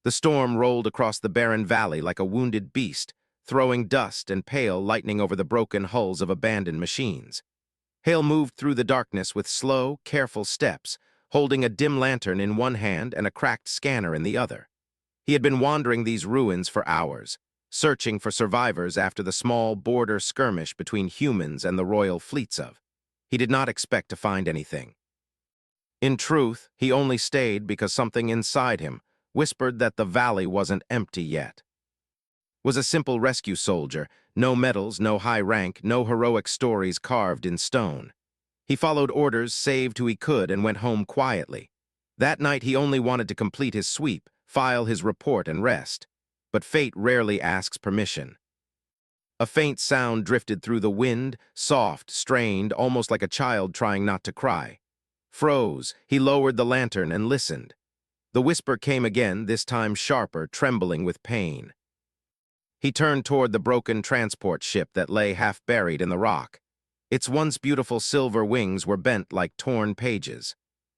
The storm rolled across the barren valley like a wounded beast, throwing dust and pale lightning over the broken hulls of abandoned machines. Hale moved through the darkness with slow, careful steps, holding a dim lantern in one hand and a cracked scanner in the other. He had been wandering these ruins for hours, searching for survivors after the small border skirmish between humans and the royal fleets of. He did not expect to find anything. In truth, he only stayed because something inside him whispered that the valley wasn't empty yet. Was a simple rescue soldier, no medals, no high rank, no heroic stories carved in stone. He followed orders, saved who he could, and went home quietly. That night he only wanted to complete his sweep, file his report, and rest. But fate rarely asks permission. A faint sound drifted through the wind, soft, strained, almost like a child trying not to cry. Froze, he lowered the lantern and listened. The whisper came again, this time sharper, trembling with pain. He turned toward the broken transport ship that lay half-buried in the rock. Its once beautiful silver wings were bent like torn pages.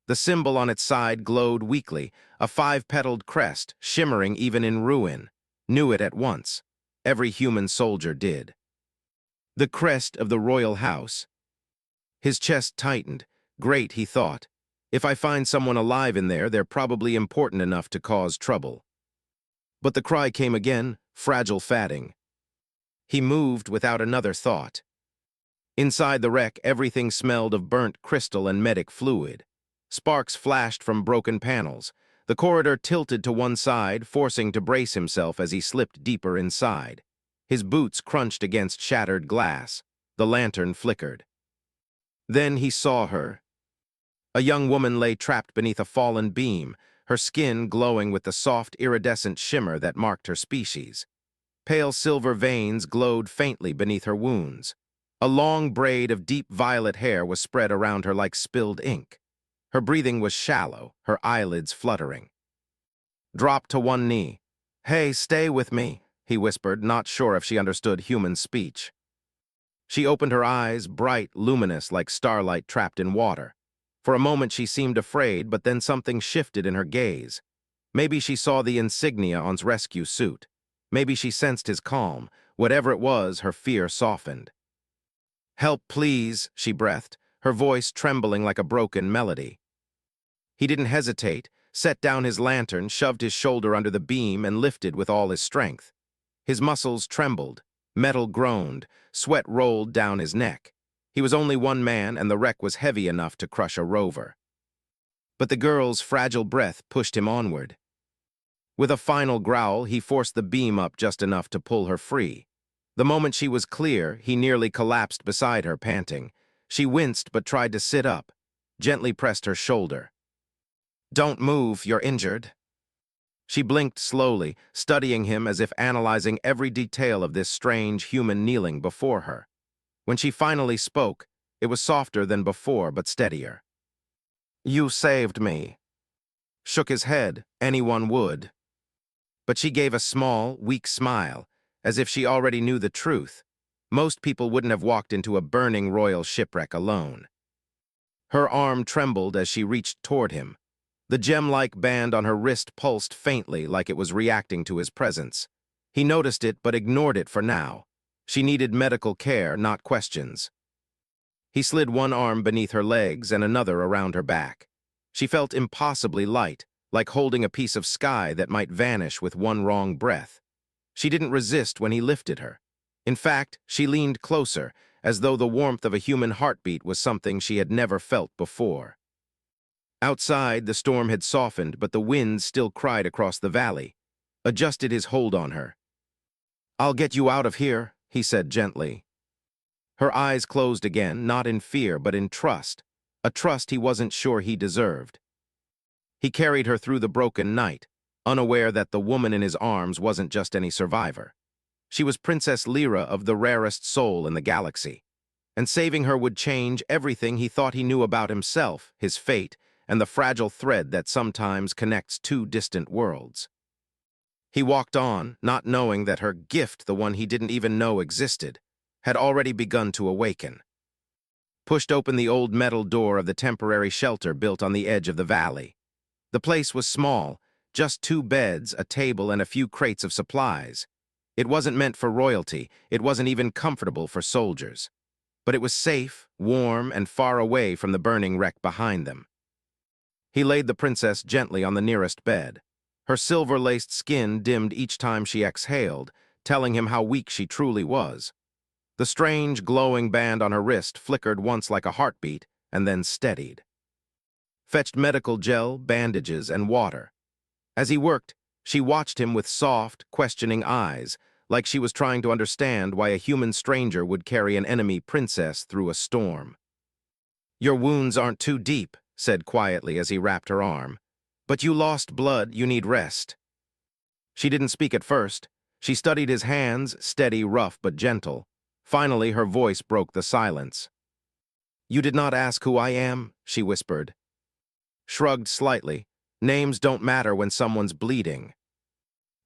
The symbol on its side glowed weakly, a five-petaled crest, shimmering even in ruin. Knew it at once. Every human soldier did. The crest of the royal house. His chest tightened. Great, he thought. If I find someone alive in there, they're probably important enough to cause trouble. But the cry came again, fragile fatting. He moved without another thought. Inside the wreck, everything smelled of burnt crystal and medic fluid. Sparks flashed from broken panels. The corridor tilted to one side, forcing to brace himself as he slipped deeper inside. His boots crunched against shattered glass. The lantern flickered. Then he saw her. A young woman lay trapped beneath a fallen beam, her skin glowing with the soft, iridescent shimmer that marked her species. Pale silver veins glowed faintly beneath her wounds. A long braid of deep violet hair was spread around her like spilled ink. Her breathing was shallow, her eyelids fluttering. Dropped to one knee. "Hey, stay with me," he whispered, not sure if she understood human speech. She opened her eyes, bright, luminous like starlight trapped in water. For a moment she seemed afraid, but then something shifted in her gaze. Maybe she saw the insignia on his rescue suit. Maybe she sensed his calm. Whatever it was, her fear softened. "Help, please," she breathed, her voice trembling like a broken melody. He didn't hesitate, set down his lantern, shoved his shoulder under the beam, and lifted with all his strength. His muscles trembled, metal groaned, sweat rolled down his neck. He was only one man, and the wreck was heavy enough to crush a rover. But the girl's fragile breath pushed him onward. With a final growl, he forced the beam up just enough to pull her free. The moment she was clear, he nearly collapsed beside her, panting. She winced but tried to sit up, gently pressed her shoulder. "Don't move, you're injured." She blinked slowly, studying him as if analyzing every detail of this strange human kneeling before her. When she finally spoke, it was softer than before but steadier. "You saved me." Shook his head, anyone would. But she gave a small, weak smile, as if she already knew the truth. Most people wouldn't have walked into a burning royal shipwreck alone. Her arm trembled as she reached toward him. The gem-like band on her wrist pulsed faintly like it was reacting to his presence. He noticed it but ignored it for now. She needed medical care, not questions. He slid one arm beneath her legs and another around her back. She felt impossibly light, like holding a piece of sky that might vanish with one wrong breath. She didn't resist when he lifted her. In fact, she leaned closer, as though the warmth of a human heartbeat was something she had never felt before. Outside, the storm had softened, but the wind still cried across the valley. Adjusted his hold on her. "I'll get you out of here," he said gently. Her eyes closed again, not in fear, but in trust, a trust he wasn't sure he deserved. He carried her through the broken night, unaware that the woman in his arms wasn't just any survivor. She was Princess Lyra of the rarest soul in the galaxy, and saving her would change everything he thought he knew about himself, his fate, and the fragile thread that sometimes connects two distant worlds. He walked on, not knowing that her gift, the one he didn't even know existed, had already begun to awaken. Pushed open the old metal door of the temporary shelter built on the edge of the valley. The place was small, Just 2 beds, a table, and a few crates of supplies. It wasn't meant for royalty. It wasn't even comfortable for soldiers. But it was safe, warm, and far away from the burning wreck behind them. He laid the princess gently on the nearest bed. Her silver-laced skin dimmed each time she exhaled, telling him how weak she truly was. The strange, glowing band on her wrist flickered once like a heartbeat and then steadied. Fetched medical gel, bandages, and water. As he worked, she watched him with soft, questioning eyes, like she was trying to understand why a human stranger would carry an enemy princess through a storm. "Your wounds aren't too deep," said quietly as he wrapped her arm. "But you lost blood, you need rest." She didn't speak at first. She studied his hands, steady, rough, but gentle. Finally, her voice broke the silence. "You did not ask who I am," she whispered. Shrugged slightly. "Names don't matter when someone's bleeding."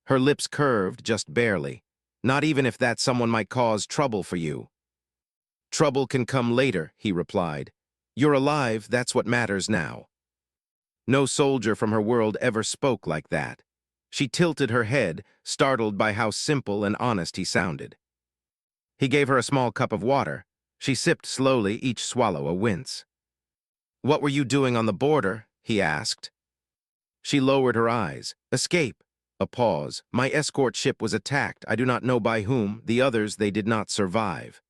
Her lips curved, just barely. "Not even if that someone might cause trouble for you." "Trouble can come later," he replied. "You're alive, that's what matters now." No soldier from her world ever spoke like that. She tilted her head, startled by how simple and honest he sounded. He gave her a small cup of water. She sipped slowly, each swallow a wince. "What were you doing on the border?" he asked. She lowered her eyes. "Escape." A pause. "My escort ship was attacked. I do not know by whom. The others, they did not survive."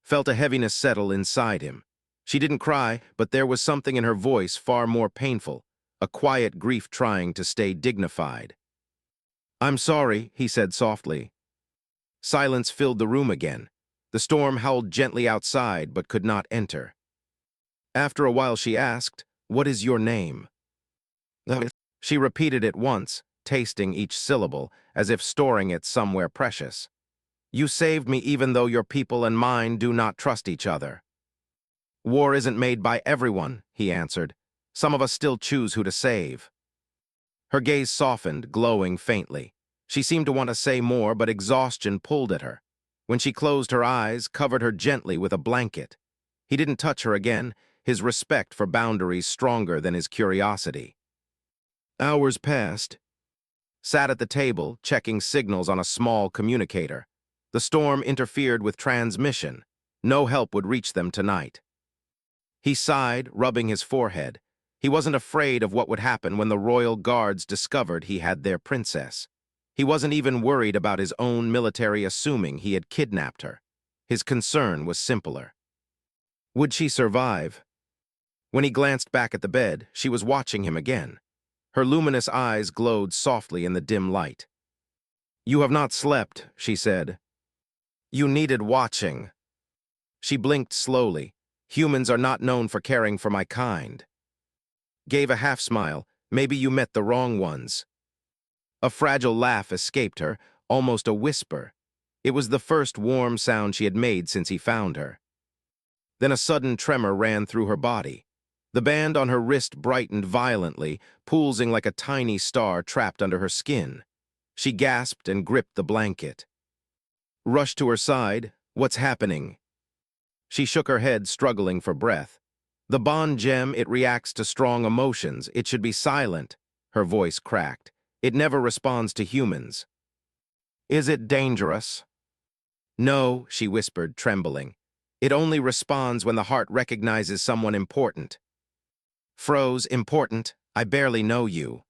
Felt a heaviness settle inside him. She didn't cry, but there was something in her voice far more painful, a quiet grief trying to stay dignified. "I'm sorry," he said softly. Silence filled the room again. The storm howled gently outside, but could not enter. After a while she asked, "What is your name?" She repeated it once, tasting each syllable, as if storing it somewhere precious. "You saved me even though your people and mine do not trust each other." "War isn't made by everyone," he answered. "Some of us still choose who to save." Her gaze softened, glowing faintly. She seemed to want to say more, but exhaustion pulled at her. When she closed her eyes, covered her gently with a blanket. He didn't touch her again, his respect for boundaries stronger than his curiosity. Hours passed. Sat at the table, checking signals on a small communicator. The storm interfered with transmission. No help would reach them tonight. He sighed, rubbing his forehead. He wasn't afraid of what would happen when the royal guards discovered he had their princess. He wasn't even worried about his own military assuming he had kidnapped her. His concern was simpler. Would she survive? When he glanced back at the bed, she was watching him again. Her luminous eyes glowed softly in the dim light. "You have not slept," she said. "You needed watching." She blinked slowly. "Humans are not known for caring for my kind." Gave a half-smile. "Maybe you met the wrong ones." A fragile laugh escaped her, almost a whisper. It was the first warm sound she had made since he found her. Then a sudden tremor ran through her body. The band on her wrist brightened violently, pulsing like a tiny star trapped under her skin. She gasped and gripped the blanket. Rushed to her side. "What's happening?" She shook her head, struggling for breath. "The bond gem, it reacts to strong emotions. It should be silent." Her voice cracked. "It never responds to humans." "Is it dangerous?" "No," she whispered, trembling. "It only responds when the heart recognizes someone important." Froze. "Important? I barely know you."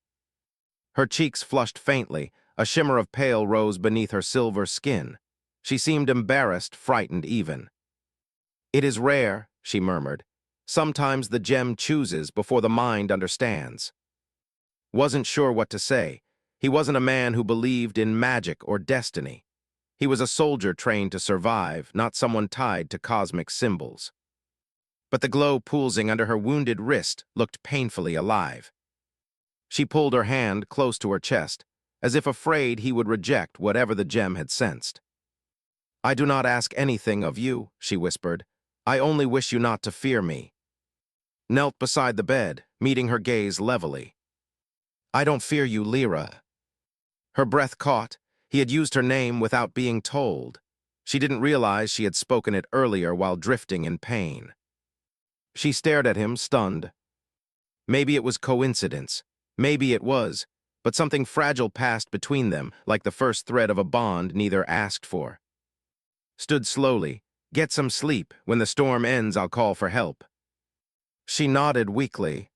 Her cheeks flushed faintly. A shimmer of pale rose beneath her silver skin. She seemed embarrassed, frightened even. "It is rare," she murmured. "Sometimes the gem chooses before the mind understands." Wasn't sure what to say. He wasn't a man who believed in magic or destiny. He was a soldier trained to survive, not someone tied to cosmic symbols. But the glow pulsing under her wounded wrist looked painfully alive. She pulled her hand close to her chest, as if afraid he would reject whatever the gem had sensed. "I do not ask anything of you," she whispered. "I only wish you not to fear me." Knelt beside the bed, meeting her gaze levelly. "I don't fear you, Lyra." Her breath caught. He had used her name without being told. She didn't realize she had spoken it earlier while drifting in pain. She stared at him, stunned. Maybe it was coincidence. Maybe it was. but something fragile passed between them, like the first thread of a bond neither asked for. Stood slowly. Get some sleep. When the storm ends, I'll call for help. She nodded weakly.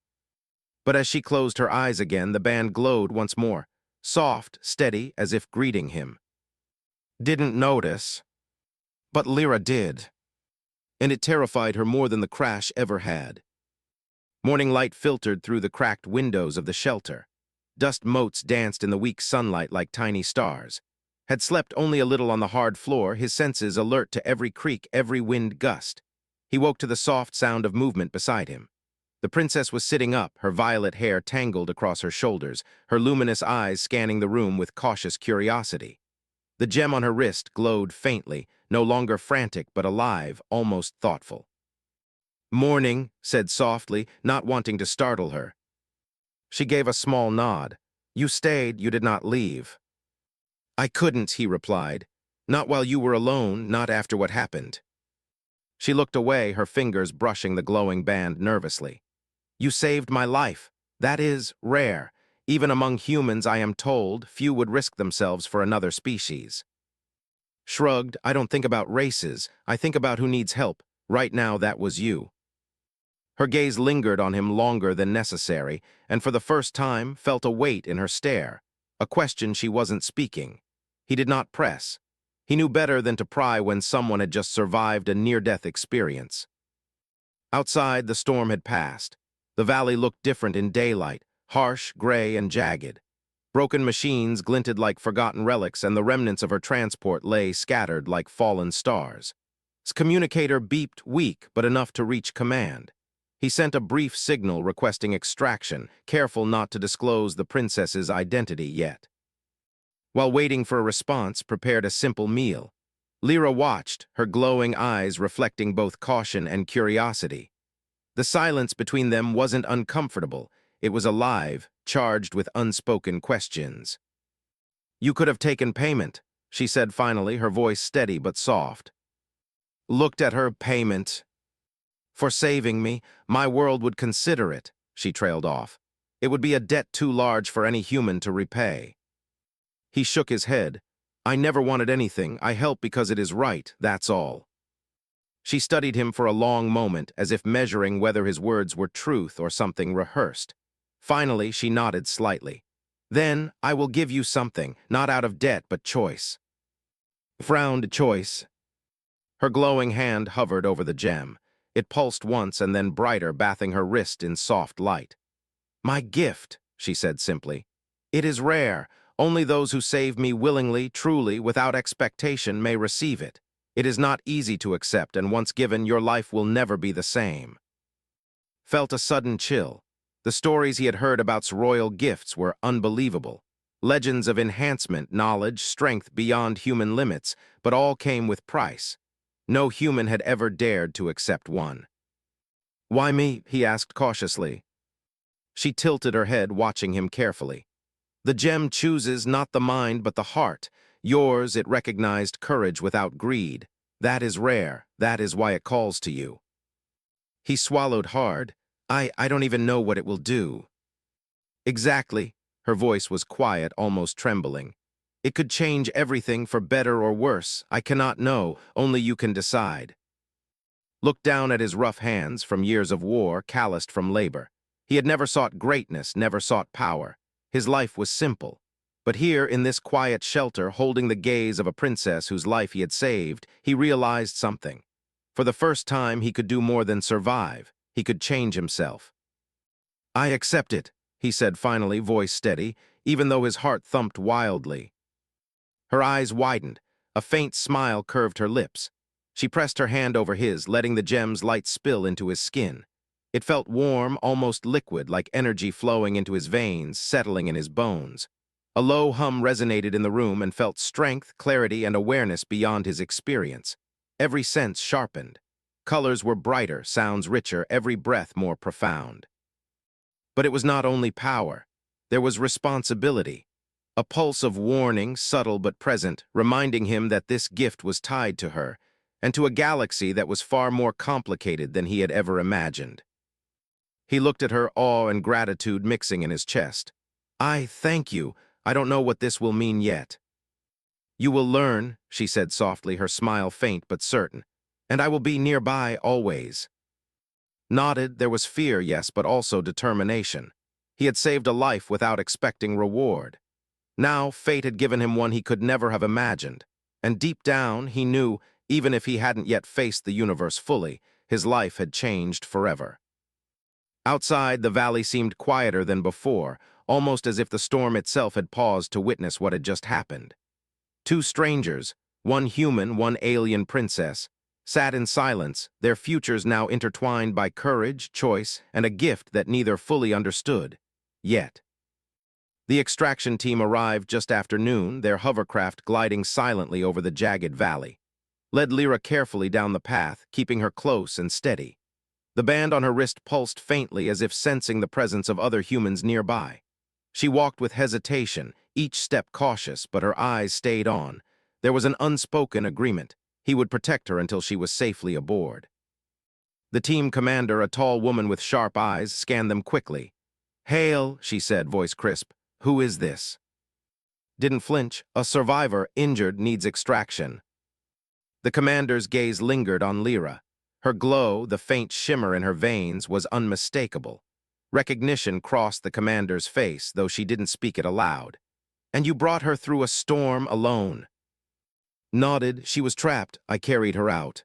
But as she closed her eyes again, the band glowed once more, soft, steady, as if greeting him. Didn't notice. But Lyra did. And it terrified her more than the crash ever had. Morning light filtered through the cracked windows of the shelter. Dust motes danced in the weak sunlight like tiny stars. Had slept only a little on the hard floor, his senses alert to every creak, every wind gust. He woke to the soft sound of movement beside him. The princess was sitting up, her violet hair tangled across her shoulders, her luminous eyes scanning the room with cautious curiosity. The gem on her wrist glowed faintly, no longer frantic but alive, almost thoughtful. "Morning," said softly, not wanting to startle her. She gave a small nod. "You stayed, you did not leave." "I couldn't," he replied. "Not while you were alone, not after what happened." She looked away, her fingers brushing the glowing band nervously. "You saved my life. That is rare. Even among humans, I am told, few would risk themselves for another species." Shrugged. "I don't think about races. I think about who needs help. Right now, that was you." Her gaze lingered on him longer than necessary, and for the first time felt a weight in her stare, a question she wasn't speaking. He did not press. He knew better than to pry when someone had just survived a near-death experience. Outside, the storm had passed. The valley looked different in daylight, harsh, gray, and jagged. Broken machines glinted like forgotten relics, and the remnants of her transport lay scattered like fallen stars. His communicator beeped weak, but enough to reach command. He sent a brief signal requesting extraction, careful not to disclose the princess's identity yet. While waiting for a response, prepared a simple meal. Lyra watched, her glowing eyes reflecting both caution and curiosity. The silence between them wasn't uncomfortable. It was alive, charged with unspoken questions. "You could have taken payment," she said finally, her voice steady but soft. Looked at her. "Payment? For saving me, my world would consider it," she trailed off. "It would be a debt too large for any human to repay." He shook his head. "I never wanted anything. I help because it is right, that's all." She studied him for a long moment, as if measuring whether his words were truth or something rehearsed. Finally, she nodded slightly. "Then, I will give you something, not out of debt but choice." Frowned. "Choice?" Her glowing hand hovered over the gem. It pulsed once and then brighter, bathing her wrist in soft light. "My gift," she said simply. "It is rare. Only those who save me willingly, truly, without expectation, may receive it. It is not easy to accept, and once given, your life will never be the same." Felt a sudden chill. The stories he had heard about royal gifts were unbelievable. Legends of enhancement, knowledge, strength beyond human limits, but all came with price. No human had ever dared to accept one. "Why me?" he asked cautiously. She tilted her head, watching him carefully. "The gem chooses not the mind but the heart. Yours, it recognized courage without greed. That is rare. That is why it calls to you." He swallowed hard. I don't even know what it will do." "Exactly." Her voice was quiet, almost trembling. "It could change everything for better or worse. I cannot know. Only you can decide." Looked down at his rough hands, from years of war, calloused from labor. He had never sought greatness, never sought power. His life was simple. But here, in this quiet shelter, holding the gaze of a princess whose life he had saved, he realized something. For the first time, he could do more than survive. He could change himself. "I accept it," he said finally, voice steady, even though his heart thumped wildly. Her eyes widened. A faint smile curved her lips. She pressed her hand over his, letting the gem's light spill into his skin. It felt warm, almost liquid, like energy flowing into his veins, settling in his bones. A low hum resonated in the room and felt strength, clarity, and awareness beyond his experience. Every sense sharpened. Colors were brighter, sounds richer, every breath more profound. But it was not only power. There was responsibility. A pulse of warning, subtle but present, reminding him that this gift was tied to her, and to a galaxy that was far more complicated than he had ever imagined. He looked at her, awe and gratitude mixing in his chest. I thank you. I don't know what this will mean yet. You will learn, she said softly, her smile faint but certain. And I will be nearby always. Nodded, there was fear, yes, but also determination. He had saved a life without expecting reward. Now, fate had given him one he could never have imagined. And deep down, he knew, even if he hadn't yet faced the universe fully, his life had changed forever. Outside, the valley seemed quieter than before, almost as if the storm itself had paused to witness what had just happened. Two strangers, one human, one alien princess, sat in silence, their futures now intertwined by courage, choice, and a gift that neither fully understood. Yet. The extraction team arrived just after noon, their hovercraft gliding silently over the jagged valley. Led Lyra carefully down the path, keeping her close and steady. The band on her wrist pulsed faintly as if sensing the presence of other humans nearby. She walked with hesitation, each step cautious, but her eyes stayed on. There was an unspoken agreement. He would protect her until she was safely aboard. The team commander, a tall woman with sharp eyes, scanned them quickly. "Hail," she said, voice crisp. "Who is this?" Didn't flinch. "A survivor, injured, needs extraction." The commander's gaze lingered on Lyra. Her glow, the faint shimmer in her veins, was unmistakable. Recognition crossed the commander's face, though she didn't speak it aloud. "And you brought her through a storm alone." Nodded. "She was trapped. I carried her out."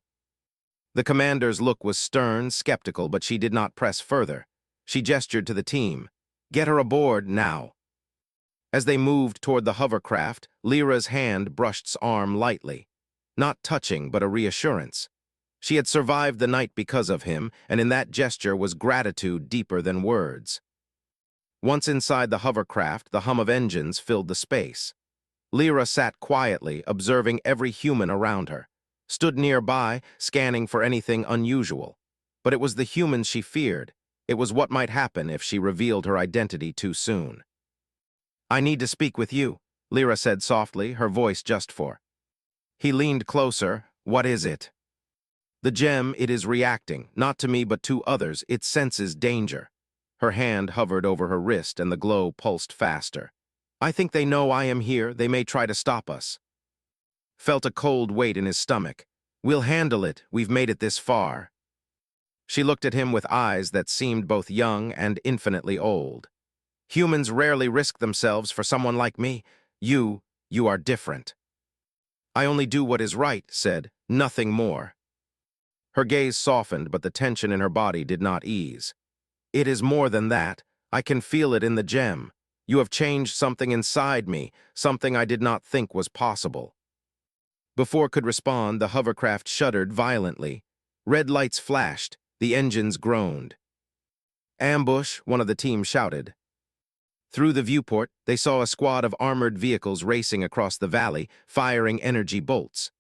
The commander's look was stern, skeptical, but she did not press further. She gestured to the team. "Get her aboard, now." As they moved toward the hovercraft, Lyra's hand brushed arm lightly. Not touching, but a reassurance. She had survived the night because of him, and in that gesture was gratitude deeper than words. Once inside the hovercraft, the hum of engines filled the space. Lyra sat quietly, observing every human around her. Stood nearby, scanning for anything unusual. But it was the humans she feared. It was what might happen if she revealed her identity too soon. "I need to speak with you," Lyra said softly, her voice just for. He leaned closer. "What is it?" "The gem, it is reacting, not to me but to others. It senses danger." Her hand hovered over her wrist and the glow pulsed faster. "I think they know I am here. They may try to stop us." Felt a cold weight in his stomach. "We'll handle it. We've made it this far." She looked at him with eyes that seemed both young and infinitely old. "Humans rarely risk themselves for someone like me. You are different." "I only do what is right," said, "nothing more." Her gaze softened, but the tension in her body did not ease. "It is more than that. I can feel it in the gem. You have changed something inside me, something I did not think was possible." Before could respond, the hovercraft shuddered violently. Red lights flashed, the engines groaned. "Ambush," one of the team shouted. Through the viewport, they saw a squad of armored vehicles racing across the valley, firing energy bolts.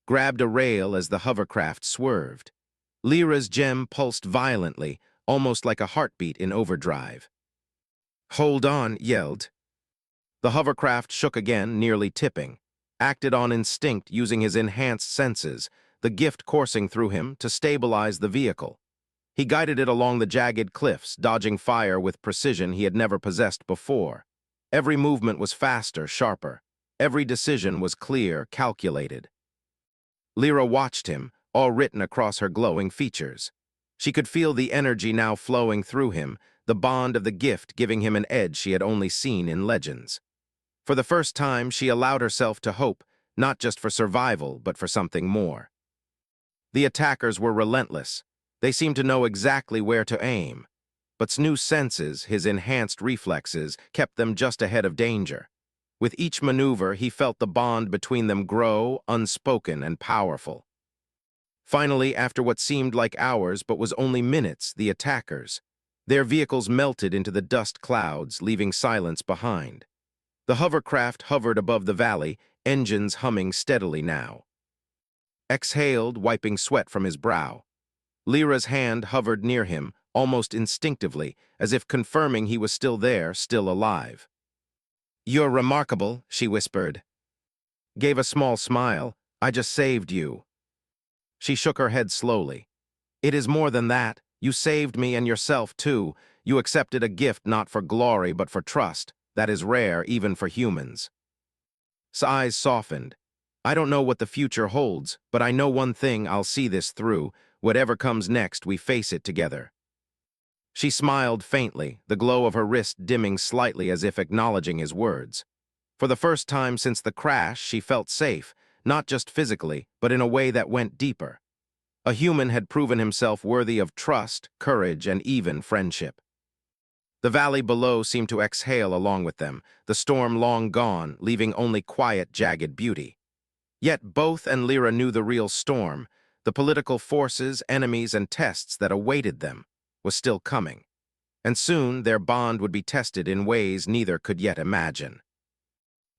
Grabbed a rail as the hovercraft swerved. Lyra's gem pulsed violently, almost like a heartbeat in overdrive. "Hold on," yelled. The hovercraft shook again, nearly tipping. Acted on instinct, using his enhanced senses, the gift coursing through him, to stabilize the vehicle. He guided it along the jagged cliffs, dodging fire with precision he had never possessed before. Every movement was faster, sharper. Every decision was clear, calculated. Lyra watched him, all written across her glowing features. She could feel the energy now flowing through him, the bond of the gift giving him an edge she had only seen in legends. For the first time, she allowed herself to hope, not just for survival, but for something more. The attackers were relentless. They seemed to know exactly where to aim. But Snoo's senses, his enhanced reflexes, kept them just ahead of danger. With each maneuver, he felt the bond between them grow, unspoken and powerful. Finally, after what seemed like hours but was only minutes, the attackers. Their vehicles melted into the dust clouds, leaving silence behind. The hovercraft hovered above the valley, engines humming steadily now. Exhaled, wiping sweat from his brow. Lyra's hand hovered near him, almost instinctively, as if confirming he was still there, still alive. "You're remarkable," she whispered. Gave a small smile. "I just saved you." She shook her head slowly. "It is more than that. You saved me and yourself, too. You accepted a gift not for glory, but for trust. that is rare even for humans. His eyes softened. I don't know what the future holds, but I know one thing: I'll see this through. Whatever comes next, we face it together. She smiled faintly, the glow of her wrist dimming slightly as if acknowledging his words. For the first time since the crash, she felt safe, not just physically, but in a way that went deeper. A human had proven himself worthy of trust, courage, and even friendship. The valley below seemed to exhale along with them, the storm long gone, leaving only quiet, jagged beauty. Yet both and Lyra knew the real storm, the political forces, enemies, and tests that awaited them, was still coming. And soon their bond would be tested in ways neither could yet imagine.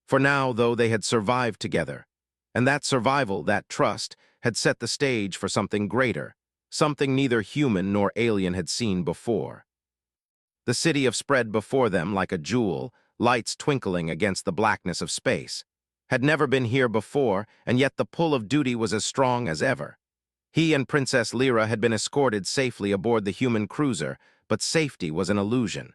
For now, though, they had survived together, and that survival, that trust, had set the stage for something greater, something neither human nor alien had seen before. The city spread before them like a jewel, lights twinkling against the blackness of space. Had never been here before, and yet the pull of duty was as strong as ever. He and Princess Lyra had been escorted safely aboard the human cruiser, but safety was an illusion.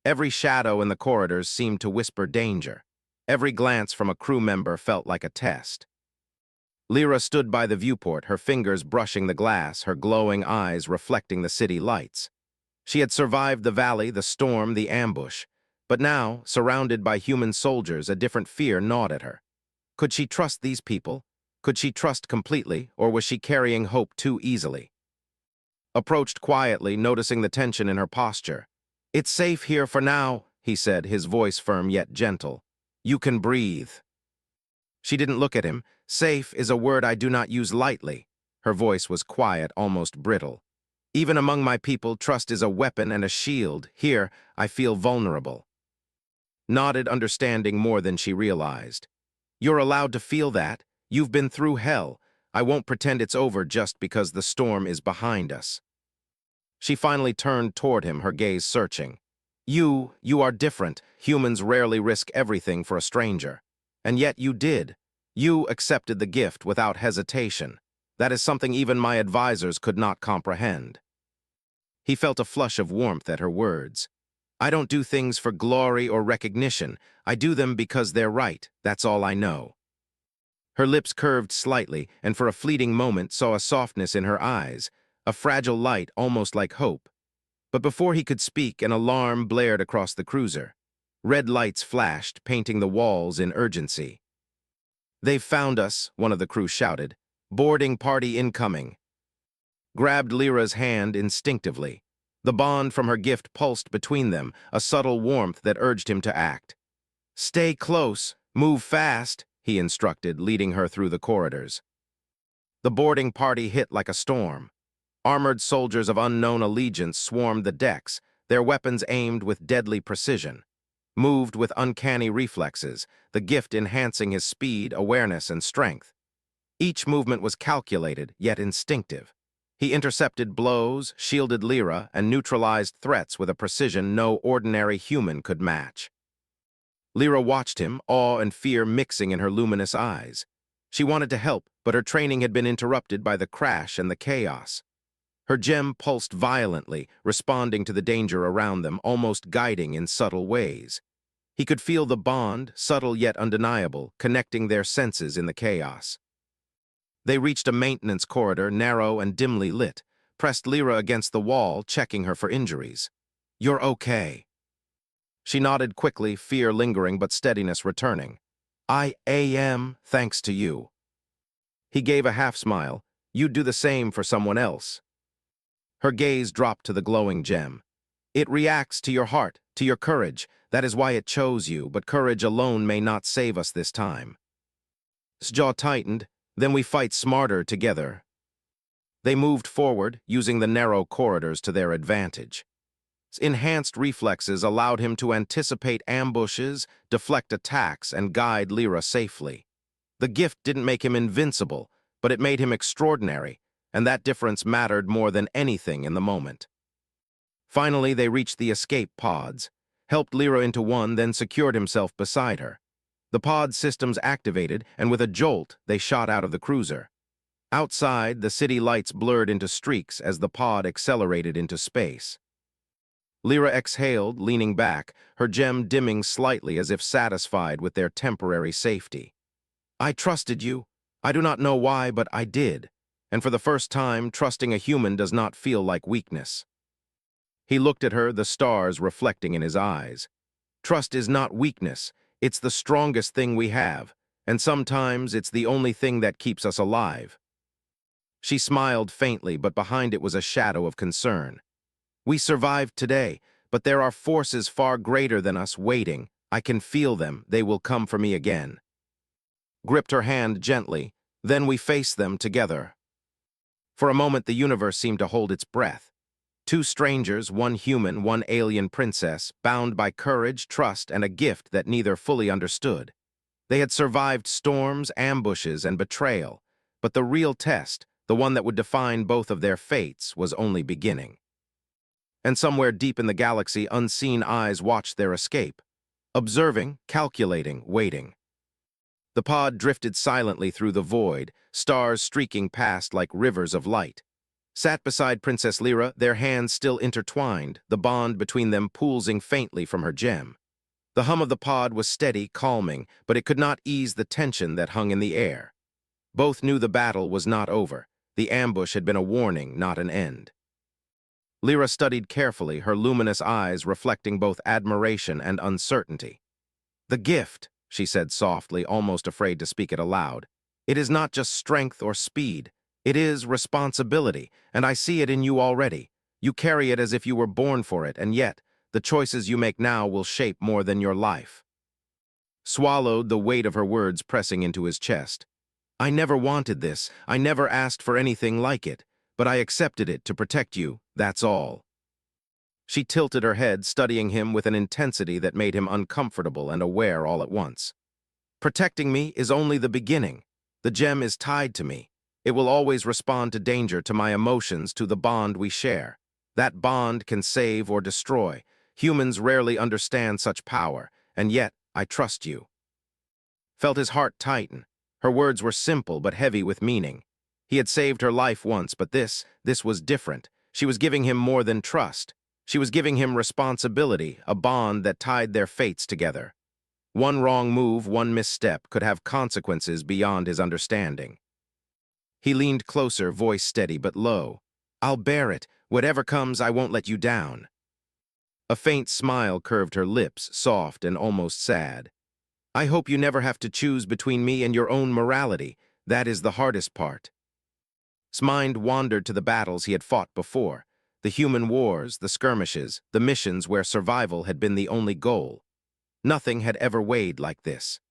Every shadow in the corridors seemed to whisper danger. Every glance from a crew member felt like a test. Lyra stood by the viewport, her fingers brushing the glass, her glowing eyes reflecting the city lights. She had survived the valley, the storm, the ambush, but now, surrounded by human soldiers, a different fear gnawed at her. Could she trust these people? Could she trust completely, or was she carrying hope too easily? Approached quietly, noticing the tension in her posture. "It's safe here for now," he said, his voice firm yet gentle. "You can breathe." She didn't look at him. Safe is a word I do not use lightly. Her voice was quiet, almost brittle. Even among my people, trust is a weapon and a shield. Here, I feel vulnerable. Nodded, understanding more than she realized. You're allowed to feel that. You've been through hell. I won't pretend it's over just because the storm is behind us. She finally turned toward him, her gaze searching. You are different. Humans rarely risk everything for a stranger. And yet you did. You accepted the gift without hesitation. That is something even my advisors could not comprehend. He felt a flush of warmth at her words. I don't do things for glory or recognition. I do them because they're right. That's all I know. Her lips curved slightly, and for a fleeting moment saw a softness in her eyes, a fragile light almost like hope. But before he could speak, an alarm blared across the cruiser. Red lights flashed, painting the walls in urgency. "They've found us," one of the crew shouted. "Boarding party incoming." Grabbed Lyra's hand instinctively. The bond from her gift pulsed between them, a subtle warmth that urged him to act. "Stay close, move fast," he instructed, leading her through the corridors. The boarding party hit like a storm. Armored soldiers of unknown allegiance swarmed the decks, their weapons aimed with deadly precision. Moved with uncanny reflexes, the gift enhancing his speed, awareness, and strength. Each movement was calculated, yet instinctive. He intercepted blows, shielded Lyra, and neutralized threats with a precision no ordinary human could match. Lyra watched him, awe and fear mixing in her luminous eyes. She wanted to help, but her training had been interrupted by the crash and the chaos. Her gem pulsed violently, responding to the danger around them, almost guiding in subtle ways. He could feel the bond, subtle yet undeniable, connecting their senses in the chaos. They reached a maintenance corridor, narrow and dimly lit, pressed Lyra against the wall, checking her for injuries. "You're okay." She nodded quickly, fear lingering but steadiness returning. "I am, thanks to you." He gave a half-smile. "You'd do the same for someone else." Her gaze dropped to the glowing gem. "It reacts to your heart, to your courage. That is why it chose you, but courage alone may not save us this time." His jaw tightened. "Then we fight smarter together." They moved forward, using the narrow corridors to their advantage. His enhanced reflexes allowed him to anticipate ambushes, deflect attacks, and guide Lyra safely. The gift didn't make him invincible, but it made him extraordinary, and that difference mattered more than anything in the moment. Finally, they reached the escape pods, helped Lyra into one, then secured himself beside her. The pod systems activated, and with a jolt, they shot out of the cruiser. Outside, the city lights blurred into streaks as the pod accelerated into space. Lyra exhaled, leaning back, her gem dimming slightly as if satisfied with their temporary safety. I trusted you. I do not know why, but I did. And for the first time, trusting a human does not feel like weakness. He looked at her, the stars reflecting in his eyes. Trust is not weakness. It's the strongest thing we have, and sometimes it's the only thing that keeps us alive. She smiled faintly, but behind it was a shadow of concern. We survived today, but there are forces far greater than us waiting. I can feel them. They will come for me again. Gripped her hand gently, then we faced them together. For a moment, the universe seemed to hold its breath. Two strangers, one human, one alien princess, bound by courage, trust, and a gift that neither fully understood. They had survived storms, ambushes, and betrayal, but the real test, the one that would define both of their fates, was only beginning. And somewhere deep in the galaxy, unseen eyes watched their escape, observing, calculating, waiting. The pod drifted silently through the void, stars streaking past like rivers of light. Sat beside Princess Lyra, their hands still intertwined, the bond between them pulsing faintly from her gem. The hum of the pod was steady, calming, but it could not ease the tension that hung in the air. Both knew the battle was not over. The ambush had been a warning, not an end. Lyra studied carefully, her luminous eyes reflecting both admiration and uncertainty. The gift, she said softly, almost afraid to speak it aloud. It is not just strength or speed. It is responsibility, and I see it in you already. You carry it as if you were born for it, and yet, the choices you make now will shape more than your life. Swallowed, the weight of her words pressing into his chest. I never wanted this. I never asked for anything like it, but I accepted it to protect you, that's all. She tilted her head, studying him with an intensity that made him uncomfortable and aware all at once. Protecting me is only the beginning. The gem is tied to me. It will always respond to danger, to my emotions, to the bond we share. That bond can save or destroy. Humans rarely understand such power, and yet I trust you. Felt his heart tighten. Her words were simple but heavy with meaning. He had saved her life once, but this was different. She was giving him more than trust. She was giving him responsibility, a bond that tied their fates together. One wrong move, one misstep, could have consequences beyond his understanding. He leaned closer, voice steady but low. I'll bear it. Whatever comes, I won't let you down. A faint smile curved her lips, soft and almost sad. I hope you never have to choose between me and your own morality. That is the hardest part. His mind wandered to the battles he had fought before, the human wars, the skirmishes, the missions where survival had been the only goal. Nothing had ever weighed like this.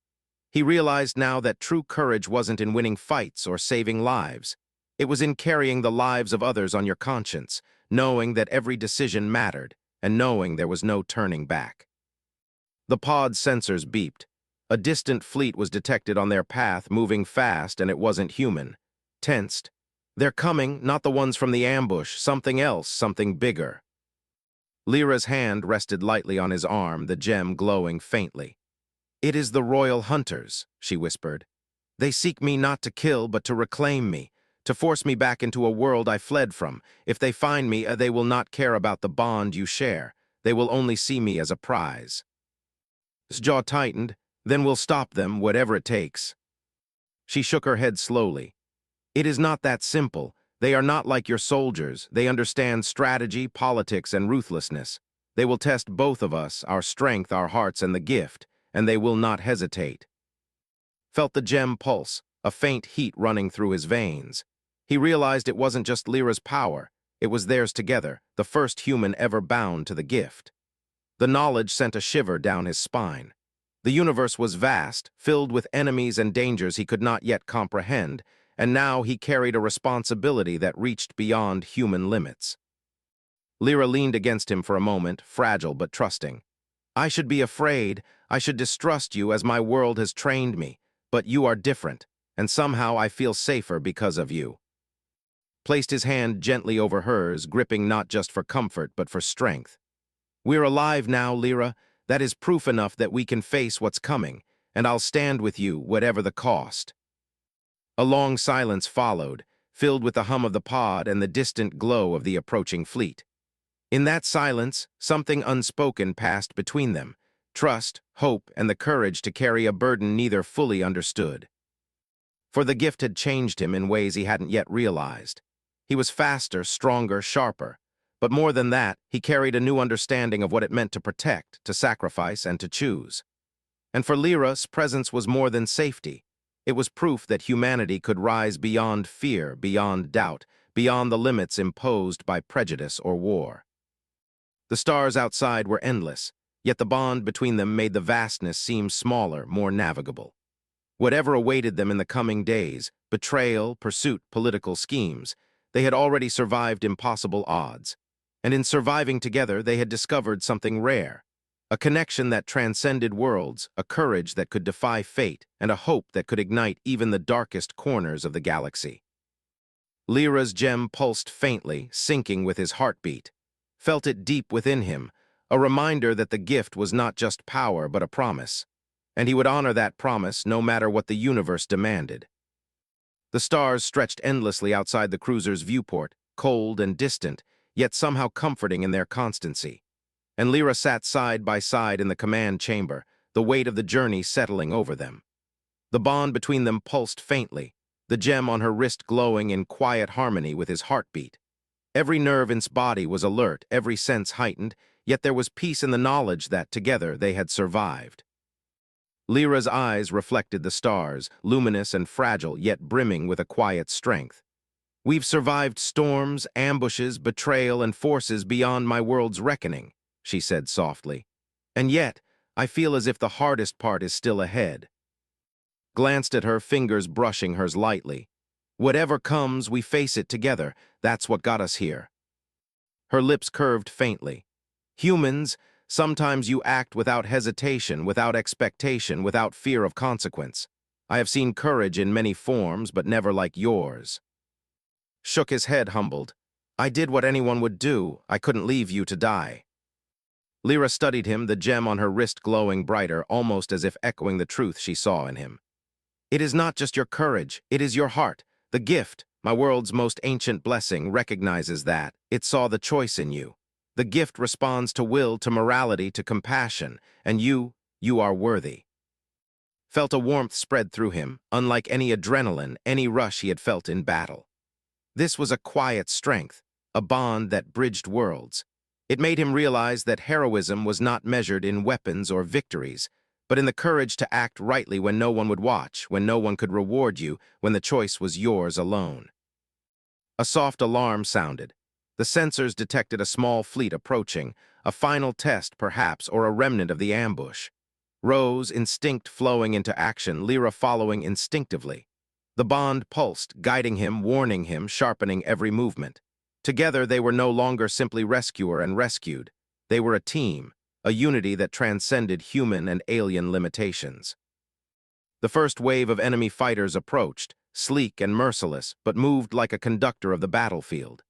He realized now that true courage wasn't in winning fights or saving lives. It was in carrying the lives of others on your conscience, knowing that every decision mattered, and knowing there was no turning back. The pod's sensors beeped. A distant fleet was detected on their path, moving fast, and it wasn't human. Tensed. They're coming, not the ones from the ambush, something else, something bigger. Lyra's hand rested lightly on his arm, the gem glowing faintly. It is the royal hunters, she whispered. They seek me not to kill, but to reclaim me, to force me back into a world I fled from. If they find me, they will not care about the bond you share. They will only see me as a prize. His jaw tightened. Then we'll stop them, whatever it takes. She shook her head slowly. It is not that simple. They are not like your soldiers. They understand strategy, politics, and ruthlessness. They will test both of us, our strength, our hearts, and the gift, and they will not hesitate. Felt the gem pulse, a faint heat running through his veins. He realized it wasn't just Lyra's power. It was theirs together, the first human ever bound to the gift. The knowledge sent a shiver down his spine. The universe was vast, filled with enemies and dangers he could not yet comprehend, and now he carried a responsibility that reached beyond human limits. Lyra leaned against him for a moment, fragile but trusting. I should be afraid, I should distrust you as my world has trained me, but you are different, and somehow I feel safer because of you. Placed his hand gently over hers, gripping not just for comfort but for strength. We're alive now, Lyra. That is proof enough that we can face what's coming, and I'll stand with you, whatever the cost. A long silence followed, filled with the hum of the pod and the distant glow of the approaching fleet. In that silence, something unspoken passed between them, trust, hope, and the courage to carry a burden neither fully understood. For the gift had changed him in ways he hadn't yet realized. He was faster, stronger, sharper. But more than that, he carried a new understanding of what it meant to protect, to sacrifice, and to choose. And for Lyra's presence was more than safety. It was proof that humanity could rise beyond fear, beyond doubt, beyond the limits imposed by prejudice or war. The stars outside were endless, yet the bond between them made the vastness seem smaller, more navigable. Whatever awaited them in the coming days, betrayal, pursuit, political schemes, they had already survived impossible odds. And in surviving together, they had discovered something rare. A connection that transcended worlds, a courage that could defy fate, and a hope that could ignite even the darkest corners of the galaxy. Lyra's gem pulsed faintly, syncing with his heartbeat. Felt it deep within him, a reminder that the gift was not just power but a promise. And he would honor that promise no matter what the universe demanded. The stars stretched endlessly outside the cruiser's viewport, cold and distant, yet somehow comforting in their constancy. And Lyra sat side by side in the command chamber, the weight of the journey settling over them. The bond between them pulsed faintly, the gem on her wrist glowing in quiet harmony with his heartbeat. Every nerve in his body was alert, every sense heightened, yet there was peace in the knowledge that, together, they had survived. Lyra's eyes reflected the stars, luminous and fragile, yet brimming with a quiet strength. "We've survived storms, ambushes, betrayal, and forces beyond my world's reckoning," she said softly. "And yet, I feel as if the hardest part is still ahead." Glanced at her, fingers brushing hers lightly. "Whatever comes, we face it together. That's what got us here." Her lips curved faintly. "Humans, sometimes you act without hesitation, without expectation, without fear of consequence. I have seen courage in many forms, but never like yours." Shook his head, humbled. "I did what anyone would do. I couldn't leave you to die." Lyra studied him, the gem on her wrist glowing brighter, almost as if echoing the truth she saw in him. "It is not just your courage, it is your heart. The gift, my world's most ancient blessing, recognizes that. It saw the choice in you. The gift responds to will, to morality, to compassion, and you are worthy." Felt a warmth spread through him, unlike any adrenaline, any rush he had felt in battle. This was a quiet strength, a bond that bridged worlds. It made him realize that heroism was not measured in weapons or victories, but in the courage to act rightly when no one would watch, when no one could reward you, when the choice was yours alone. A soft alarm sounded. The sensors detected a small fleet approaching, a final test perhaps, or a remnant of the ambush. Rose, instinct flowing into action, Lyra following instinctively. The bond pulsed, guiding him, warning him, sharpening every movement. Together they were no longer simply rescuer and rescued. They were a team, a unity that transcended human and alien limitations. The first wave of enemy fighters approached, sleek and merciless, but moved like a conductor of the battlefield.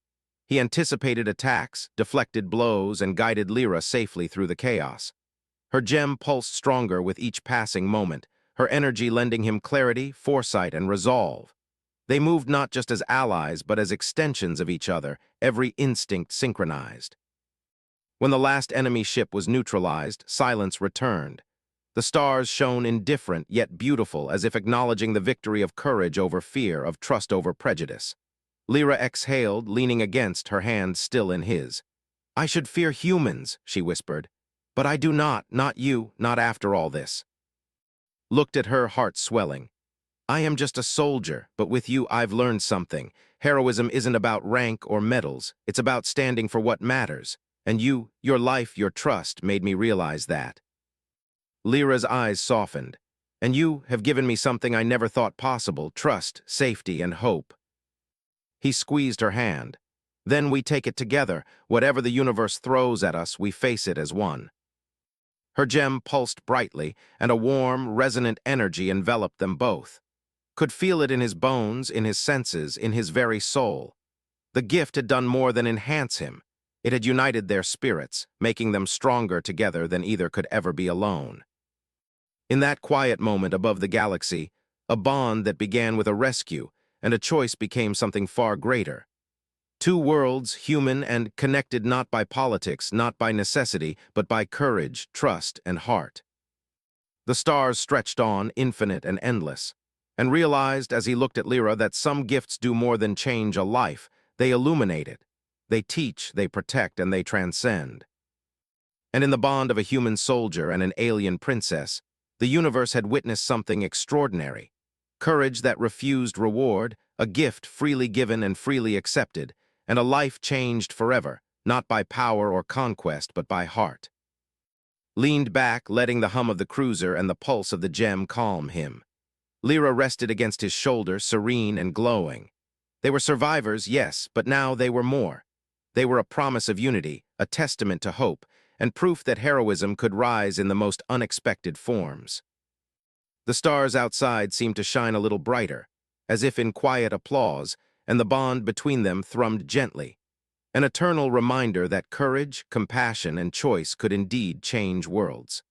He anticipated attacks, deflected blows, and guided Lyra safely through the chaos. Her gem pulsed stronger with each passing moment, her energy lending him clarity, foresight, and resolve. They moved not just as allies, but as extensions of each other, every instinct synchronized. When the last enemy ship was neutralized, silence returned. The stars shone indifferent yet beautiful, as if acknowledging the victory of courage over fear, of trust over prejudice. Lyra exhaled, leaning against, her hand still in his. "I should fear humans," she whispered. "But I do not you, not after all this." Looked at her, heart swelling. "I am just a soldier, but with you I've learned something. Heroism isn't about rank or medals. It's about standing for what matters. And you, your life, your trust, made me realize that." Lyra's eyes softened. "And you have given me something I never thought possible, trust, safety, and hope." He squeezed her hand. "Then we take it together. Whatever the universe throws at us, we face it as one." Her gem pulsed brightly, and a warm, resonant energy enveloped them both. Could feel it in his bones, in his senses, in his very soul. The gift had done more than enhance him. It had united their spirits, making them stronger together than either could ever be alone. In that quiet moment above the galaxy, a bond that began with a rescue and a choice became something far greater. Two worlds, human and connected not by politics, not by necessity, but by courage, trust, and heart. The stars stretched on, infinite and endless, and realized as he looked at Lyra that some gifts do more than change a life. They illuminate it. They teach, they protect, and they transcend. And in the bond of a human soldier and an alien princess, the universe had witnessed something extraordinary. Courage that refused reward, a gift freely given and freely accepted, and a life changed forever, not by power or conquest, but by heart. Leaned back, letting the hum of the cruiser and the pulse of the gem calm him. Lyra rested against his shoulder, serene and glowing. They were survivors, yes, but now they were more. They were a promise of unity, a testament to hope, and proof that heroism could rise in the most unexpected forms. The stars outside seemed to shine a little brighter, as if in quiet applause, and the bond between them thrummed gently, an eternal reminder that courage, compassion, and choice could indeed change worlds.